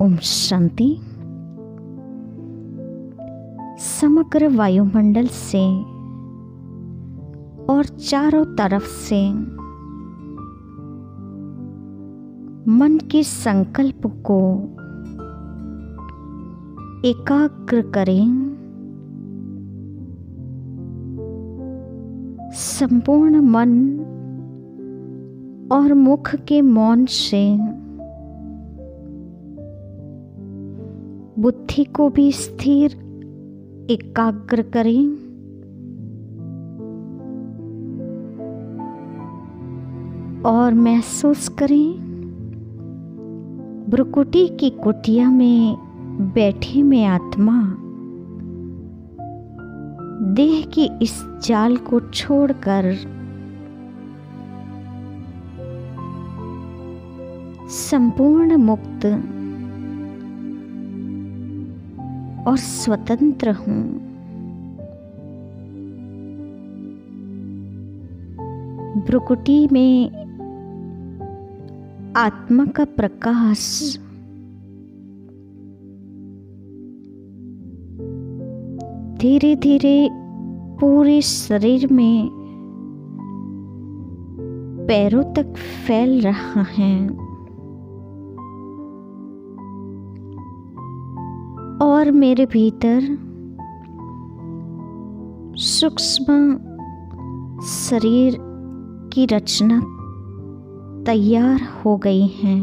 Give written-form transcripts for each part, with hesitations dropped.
ओम शांति। समग्र वायुमंडल से और चारों तरफ से मन के संकल्प को एकाग्र करें। संपूर्ण मन और मुख के मौन से बुद्धि को भी स्थिर एकाग्र करें। और महसूस करें भ्रुकुटी की कुटिया में बैठे में आत्मा देह की इस जाल को छोड़कर संपूर्ण मुक्त और स्वतंत्र हूँ। भ्रुकुटी में आत्मा का प्रकाश धीरे धीरे पूरे शरीर में पैरों तक फैल रहा है और मेरे भीतर सूक्ष्म शरीर की रचना तैयार हो गई है।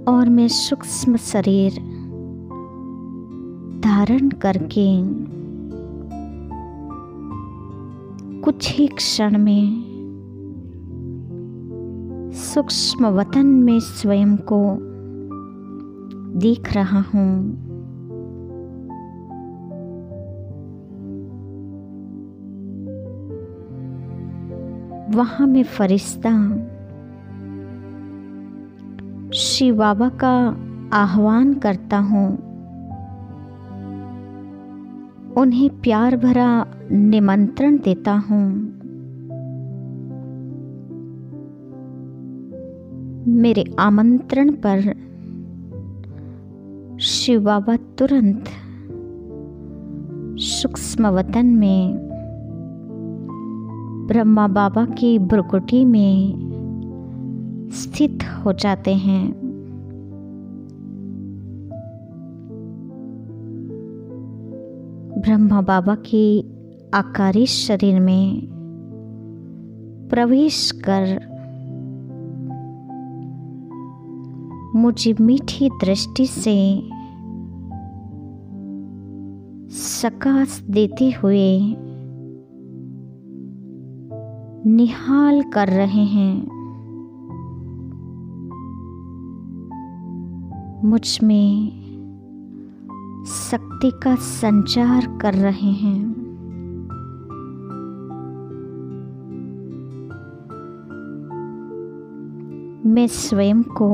और मैं सूक्ष्म शरीर धारण करके कुछ ही क्षण में सूक्ष्म वतन में स्वयं को देख रहा हूँ। वहाँ मैं फरिश्ता शिव बाबा का आह्वान करता हूँ। उन्हें प्यार भरा निमंत्रण देता हूँ। मेरे आमंत्रण पर शिव बाबा तुरंत सूक्ष्म वतन में ब्रह्मा बाबा की भ्रुकुटी में स्थित हो जाते हैं। ब्रह्मा बाबा की आकारी शरीर में प्रवेश कर मुझे मीठी दृष्टि से सकाश देते हुए निहाल कर रहे हैं। मुझ में शक्ति का संचार कर रहे हैं। मैं स्वयं को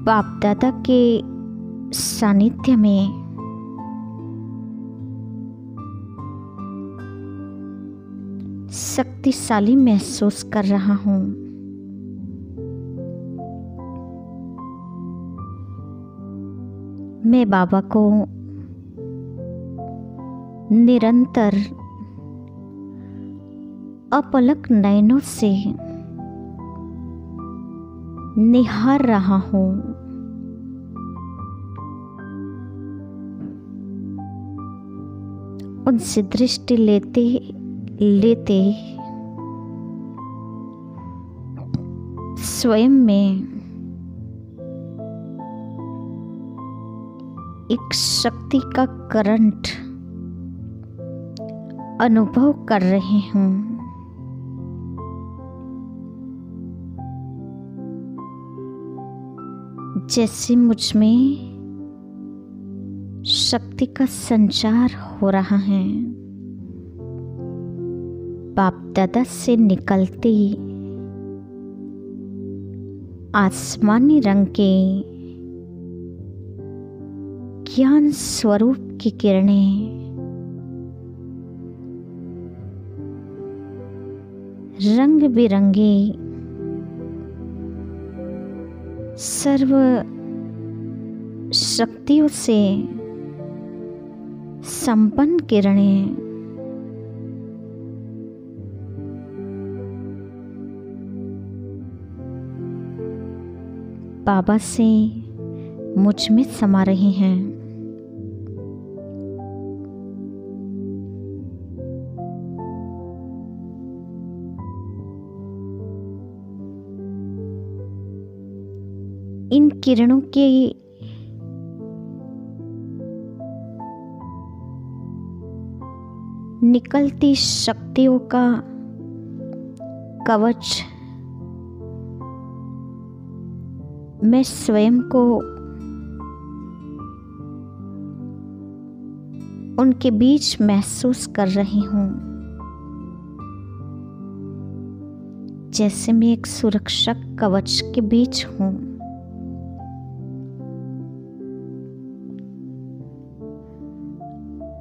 बाप दादा के सानिध्य में शक्तिशाली महसूस कर रहा हूँ। मैं बाबा को निरंतर अपलक नयनों से निहार रहा हूँ। उनसे दृष्टि लेते लेते स्वयं में एक शक्ति का करंट अनुभव कर रही हूँ। जैसे मुझ में शक्ति का संचार हो रहा है। बाप दादा से निकलते आसमानी रंग के ज्ञान स्वरूप की किरणें रंग बिरंगे सर्व शक्तियों से संपन्न किरणें बाबा से मुझ में समा रही हैं। इन किरणों के निकलती शक्तियों का कवच मैं स्वयं को उनके बीच महसूस कर रही हूँ, जैसे मैं एक सुरक्षा कवच के बीच हूँ।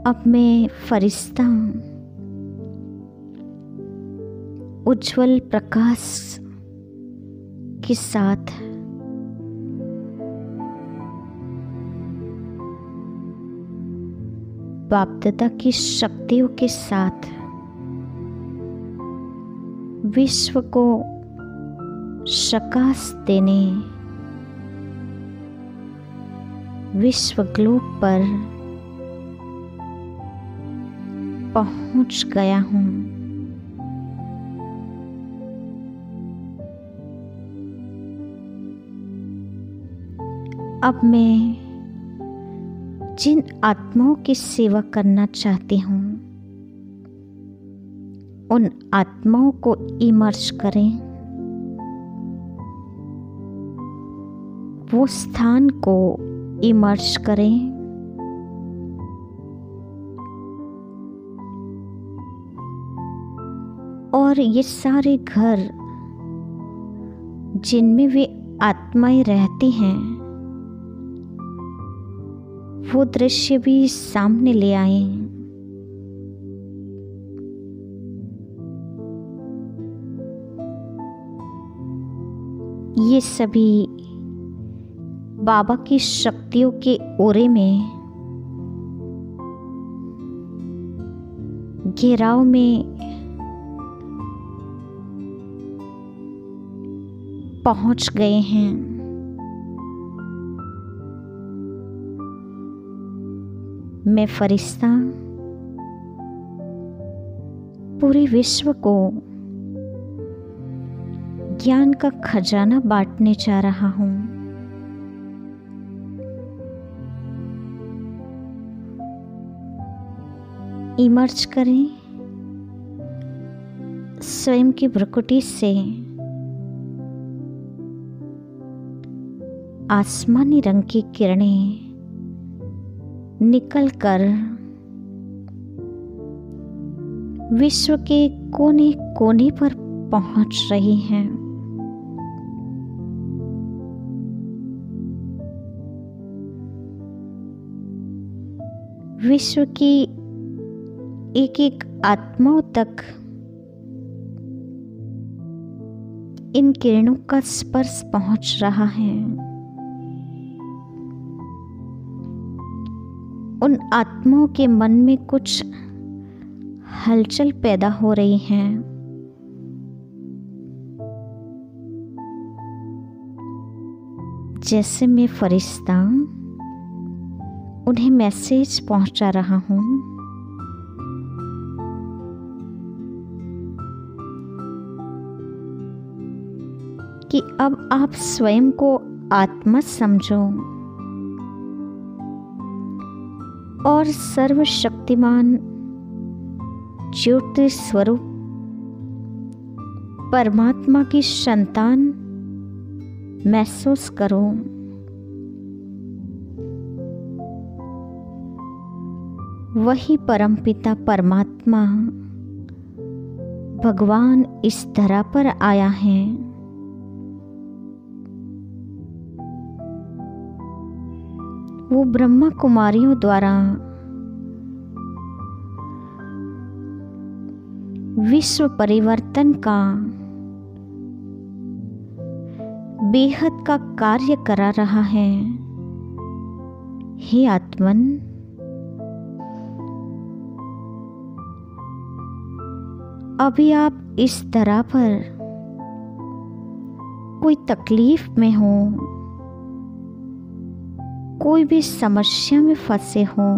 अब मैं फरिश्ता उज्जवल प्रकाश के साथ बापदादा की शक्तियों के साथ विश्व को प्रकाश देने विश्व ग्लोब पर पहुंच गया हूँ। अब मैं जिन आत्माओं की सेवा करना चाहती हूँ उन आत्माओं को इमर्ज करें, वो स्थान को इमर्ज करें और ये सारे घर जिनमें वे आत्माएं रहती हैं वो दृश्य भी सामने ले आए। ये सभी बाबा की शक्तियों के ओरे में घेराव में पहुंच गए हैं। मैं फरिश्ता पूरे विश्व को ज्ञान का खजाना बांटने जा रहा हूं। इमर्ज करें स्वयं की भ्रुकुटी से आसमानी रंग की किरणें निकलकर विश्व के कोने कोने पर पहुंच रही हैं। विश्व की एक एक आत्माओं तक इन किरणों का स्पर्श पहुंच रहा है। उन आत्माओं के मन में कुछ हलचल पैदा हो रही है। जैसे मैं फरिश्ता उन्हें मैसेज पहुंचा रहा हूं कि अब आप स्वयं को आत्मा समझो और सर्वशक्तिमान ज्योति स्वरूप परमात्मा की संतान महसूस करो। वही परमपिता परमात्मा भगवान इस धरा पर आया है। वो ब्रह्मा कुमारियों द्वारा विश्व परिवर्तन का बेहद का कार्य करा रहा है। हे आत्मन, अभी आप इस तरह पर कोई तकलीफ में हो, कोई भी समस्या में फंसे हो,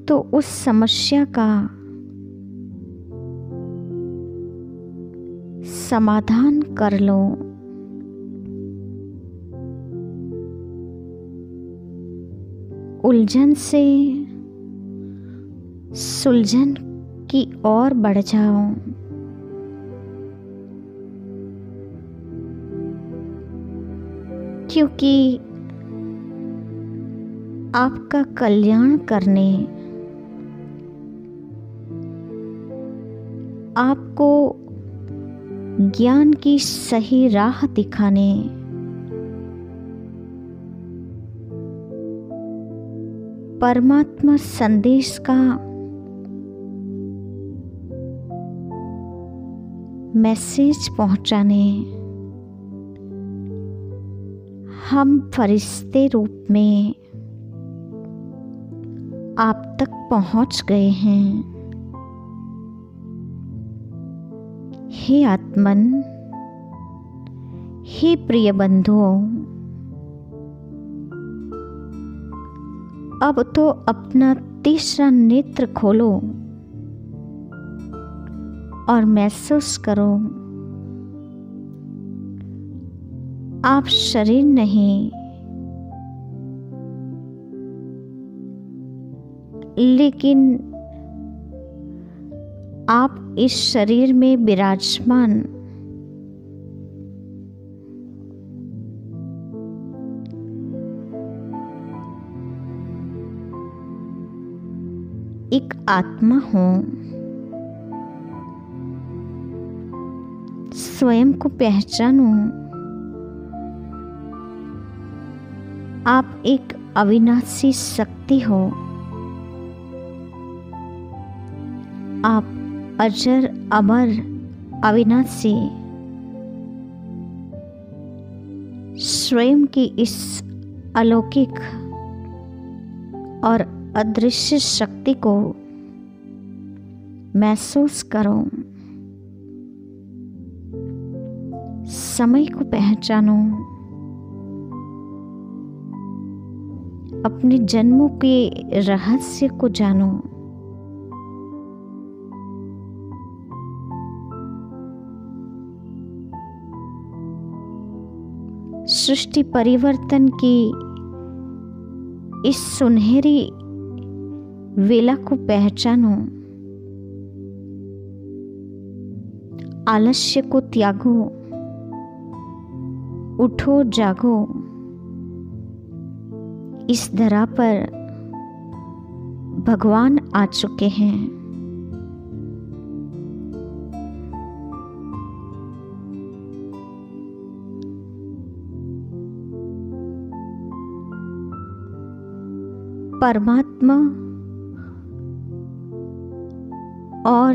तो उस समस्या का समाधान कर लो। उलझन से सुलझन की ओर बढ़ जाओ। क्योंकि आपका कल्याण करने, आपको ज्ञान की सही राह दिखाने, परमात्मा संदेश का मैसेज पहुंचाने हम फरिश्ते रूप में आप तक पहुंच गए हैं। हे आत्मन, हे प्रिय बंधुओं, अब तो अपना तीसरा नेत्र खोलो और महसूस करो, आप शरीर नहीं, लेकिन आप इस शरीर में विराजमान एक आत्मा हो। स्वयं को पहचानो, आप एक अविनाशी शक्ति हो। आप अजर अमर अविनाशी स्वयं की इस अलौकिक और अदृश्य शक्ति को महसूस करो। समय को पहचानो, अपने जन्मों के रहस्य को जानो। सृष्टि परिवर्तन की इस सुनहरी वेला को पहचानो। आलस्य को त्यागो, उठो जागो। इस धरा पर भगवान आ चुके हैं। परमात्मा और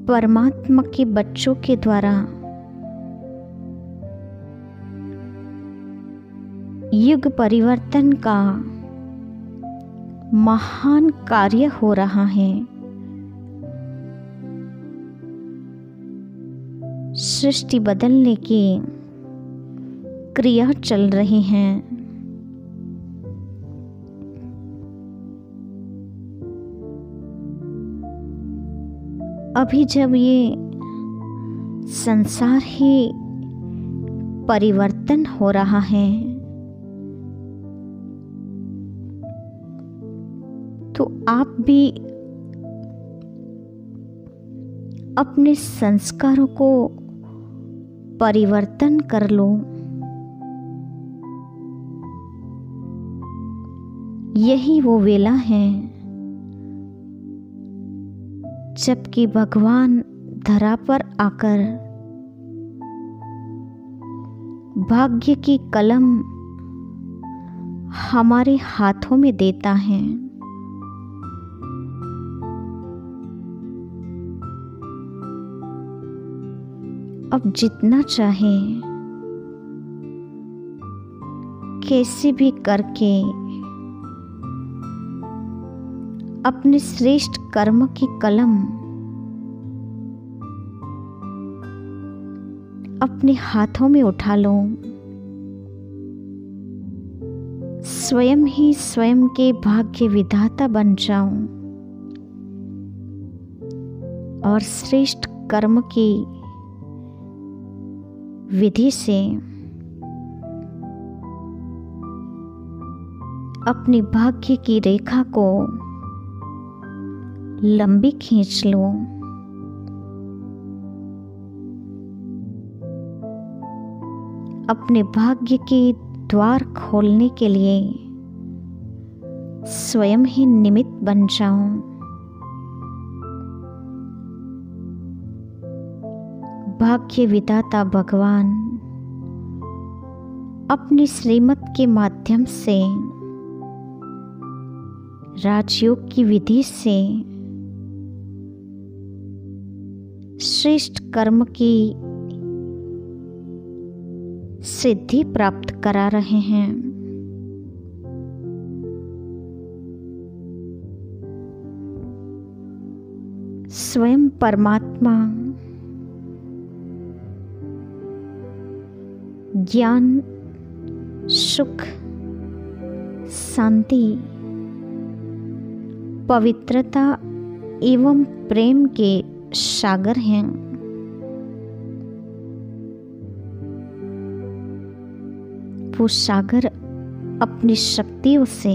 परमात्मा के बच्चों के द्वारा युग परिवर्तन का महान कार्य हो रहा है। सृष्टि बदलने की क्रिया चल रही है। अभी जब ये संसार ही परिवर्तन हो रहा है, तो आप भी अपने संस्कारों को परिवर्तन कर लो। यही वो वेला है जबकि भगवान धरा पर आकर भाग्य की कलम हमारे हाथों में देता है। अब जितना चाहे कैसे भी करके अपने श्रेष्ठ कर्म की कलम अपने हाथों में उठा लो। स्वयं ही स्वयं के भाग्य विधाता बन जाओ और श्रेष्ठ कर्म की विधि से अपनी भाग्य की रेखा को लंबी खींच लो। अपने भाग्य के द्वार खोलने के लिए स्वयं ही निमित्त बन जाओ। भाग्य विधाता भगवान अपनी श्रीमत के माध्यम से राजयोग की विधि से श्रेष्ठ कर्म की सिद्धि प्राप्त करा रहे हैं। स्वयं परमात्मा ज्ञान, सुख, शांति, पवित्रता एवं प्रेम के सागर हैं। वो सागर अपनी शक्तियों से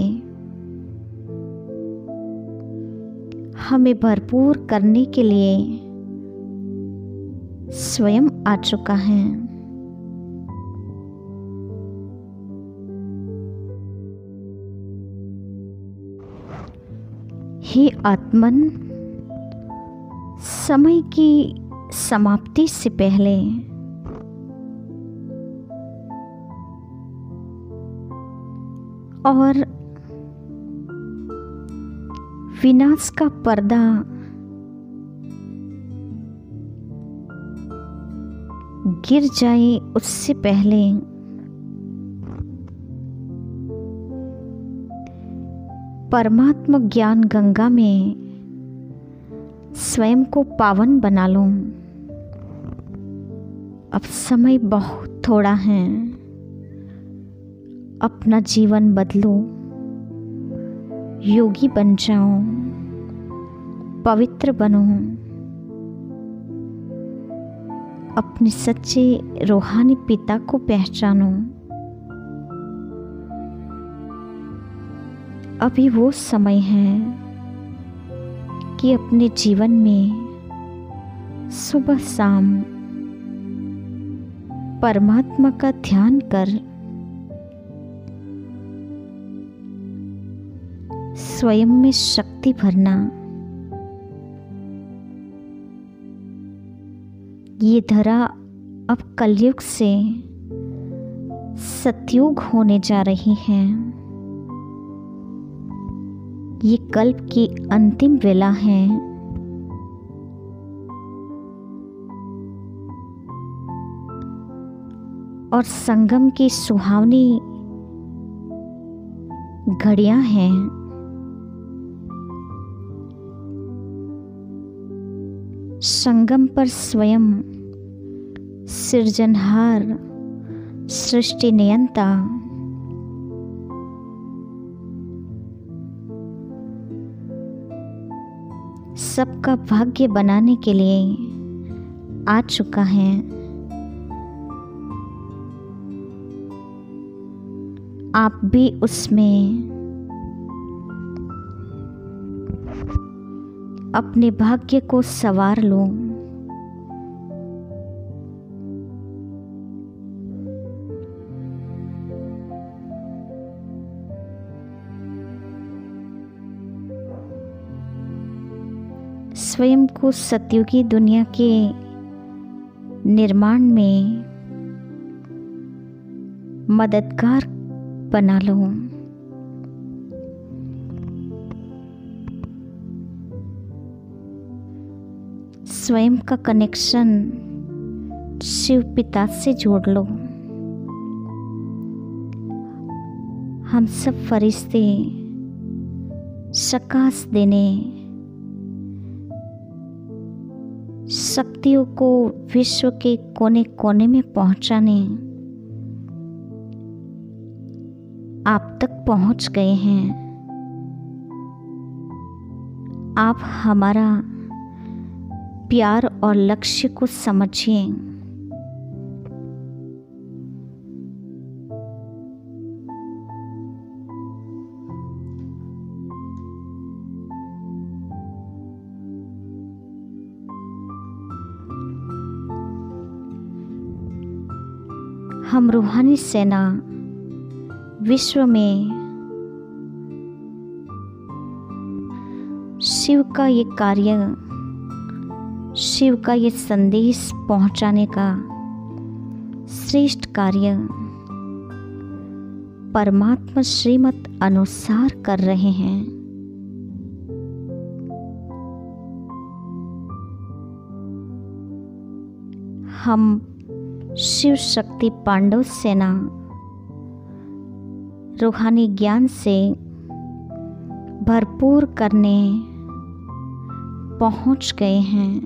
हमें भरपूर करने के लिए स्वयं आ चुका है। हे आत्मन, समय की समाप्ति से पहले और विनाश का पर्दा गिर जाए उससे पहले परमात्मा ज्ञान गंगा में स्वयं को पावन बना लो। अब समय बहुत थोड़ा है। अपना जीवन बदलो, योगी बन जाओ, पवित्र बनो, अपने सच्चे रूहानी पिता को पहचानो। अभी वो समय है कि अपने जीवन में सुबह शाम परमात्मा का ध्यान कर स्वयं में शक्ति भरना। ये धरा अब कलयुग से सतयुग होने जा रही है। ये कल्प की अंतिम वेला है। और संगम की सुहावनी घड़ियां हैं। संगम पर स्वयं सृजनहार, सृष्टि नियंता सबका भाग्य बनाने के लिए आ चुका है। आप भी उसमें अपने भाग्य को संवार लो। स्वयं को सतयुगी दुनिया के निर्माण में मददगार बना लो। स्वयं का कनेक्शन शिव पिता से जोड़ लो। हम सब फरिश्ते शकाश देने, शक्तियों को विश्व के कोने कोने में पहुंचाने आप तक पहुंच गए हैं। आप हमारा प्यार और लक्ष्य को समझिए। हम रूहानी सेना विश्व में शिव का ये कार्य, शिव का ये संदेश पहुंचाने का श्रेष्ठ कार्य परमात्मा श्रीमत अनुसार कर रहे हैं। हम शिव शक्ति पांडव सेना रूहानी ज्ञान से भरपूर करने पहुंच गए हैं।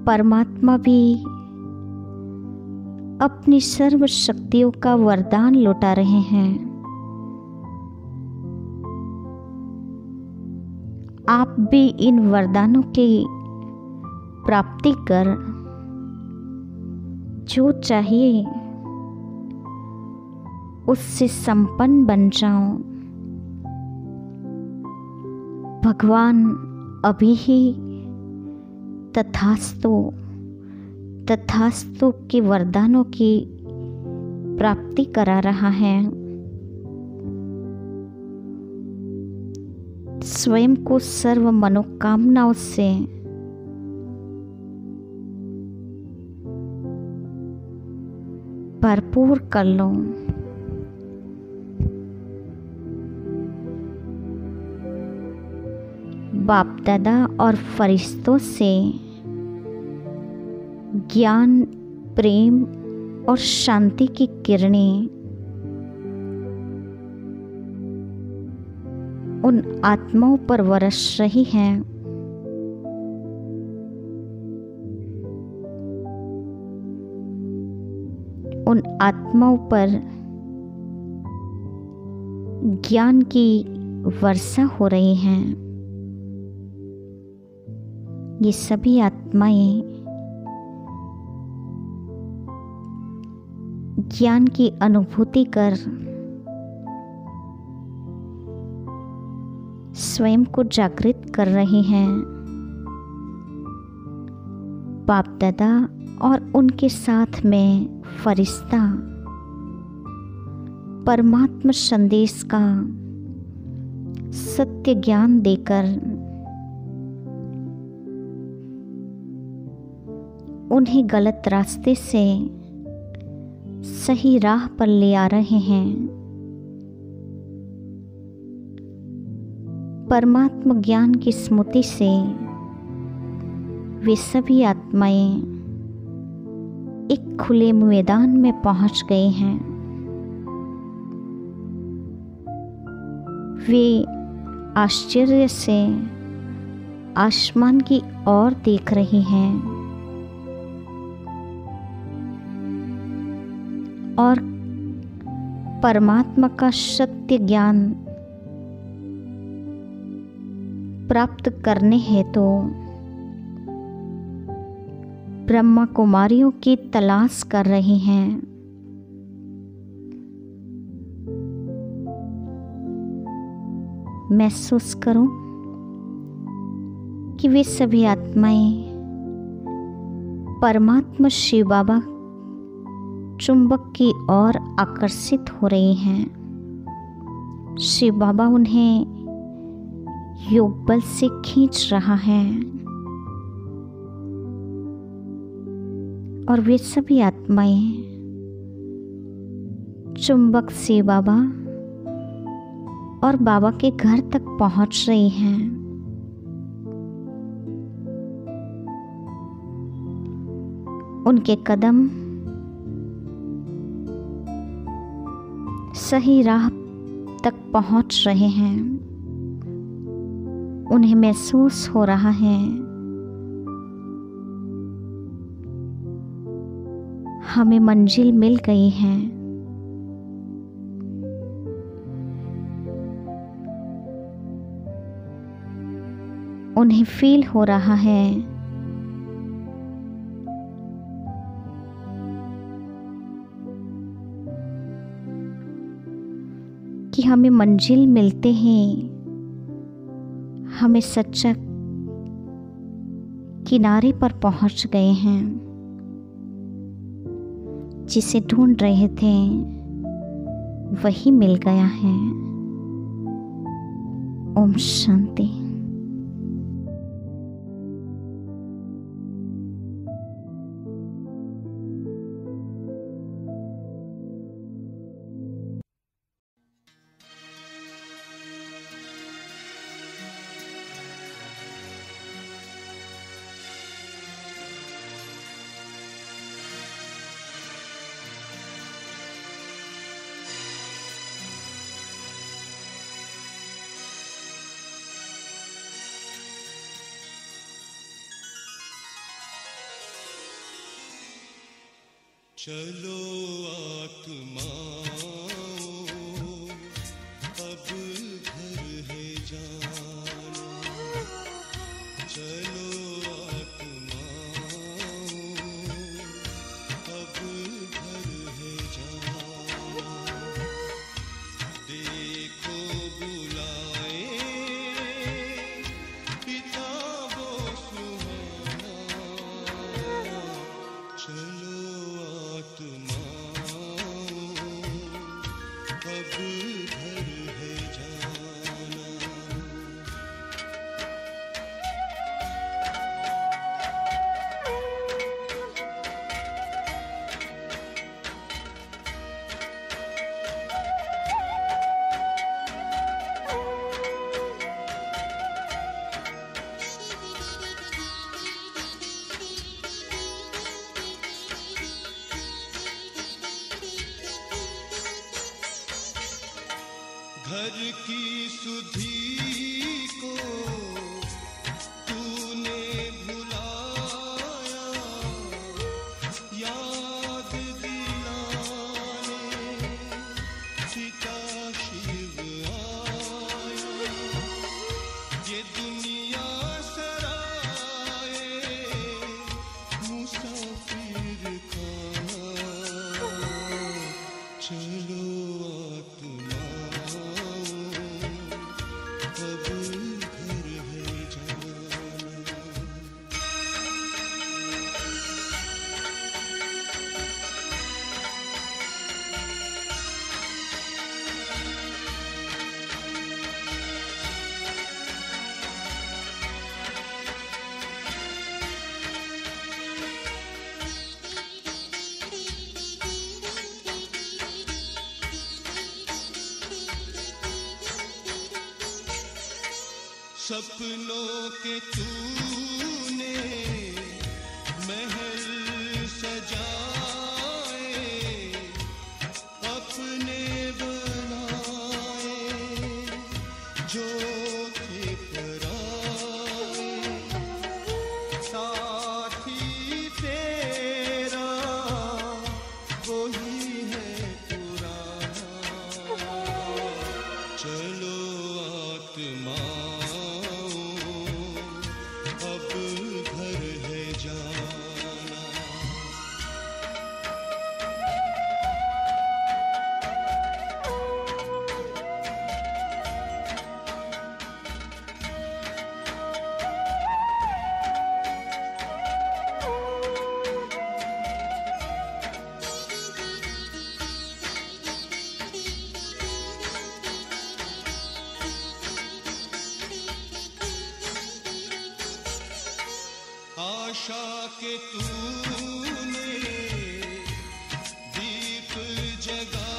परमात्मा भी अपनी सर्व शक्तियों का वरदान लौटा रहे हैं। आप भी इन वरदानों की प्राप्ति कर जो चाहिए उससे संपन्न बन जाओ। भगवान अभी ही तथास्तु तथास्तु के वरदानों की प्राप्ति करा रहा है। स्वयं को सर्व मनोकामनाओं से भरपूर कर लो। बाप दादा और फरिश्तों से ज्ञान, प्रेम और शांति की किरणें उन आत्माओं पर बरस रही हैं। उन आत्माओं पर ज्ञान की वर्षा हो रही है। ये सभी आत्माएं ज्ञान की अनुभूति कर स्वयं को जागृत कर रही हैं। बाप दादा और उनके साथ में फरिश्ता परमात्मा संदेश का सत्य ज्ञान देकर उन्हें गलत रास्ते से सही राह पर ले आ रहे हैं। परमात्मा ज्ञान की स्मृति से वे सभी आत्माएं एक खुले मैदान में पहुंच गए हैं। वे आश्चर्य से आसमान की ओर देख रही हैं और परमात्मा का सत्य ज्ञान प्राप्त करने हेतु ब्रह्मा कुमारियों की तलाश कर रही हैं। महसूस करो कि वे सभी आत्माएं परमात्मा शिव बाबा चुंबक की ओर आकर्षित हो रही हैं। शिव बाबा उन्हें योग बल से खींच रहा है और वे सभी आत्माएं चुंबक शिव बाबा और बाबा के घर तक पहुंच रही हैं। उनके कदम सही राह तक पहुंच रहे हैं। उन्हें महसूस हो रहा है हमें मंजिल मिल गई है। उन्हें फील हो रहा है कि हमें मंजिल मिलते हैं हमें सच्चा किनारे पर पहुंच गए हैं। जिसे ढूंढ रहे थे वही मिल गया है। ओम शांति। चलो आत्माओं अब घर है जाना। चलो आत्माओं अब घर है जाना। देखो बुलाए पिता वो सुहाना। चलो अब घर है जाना। घर की सुधी को तूने भुलाया, याद दिलाने पिता शिव आया। ये दुनिया सराए मुसाफिर खाना। चलो अब घर है जाना। सपनों के तूने महल सजाए, अपने बनाए जो थे पराए। साथी तेरा वही है पुराना। चलो आत्मा अब घर है जाना। आशा के तूने दीप जगा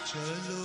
चलो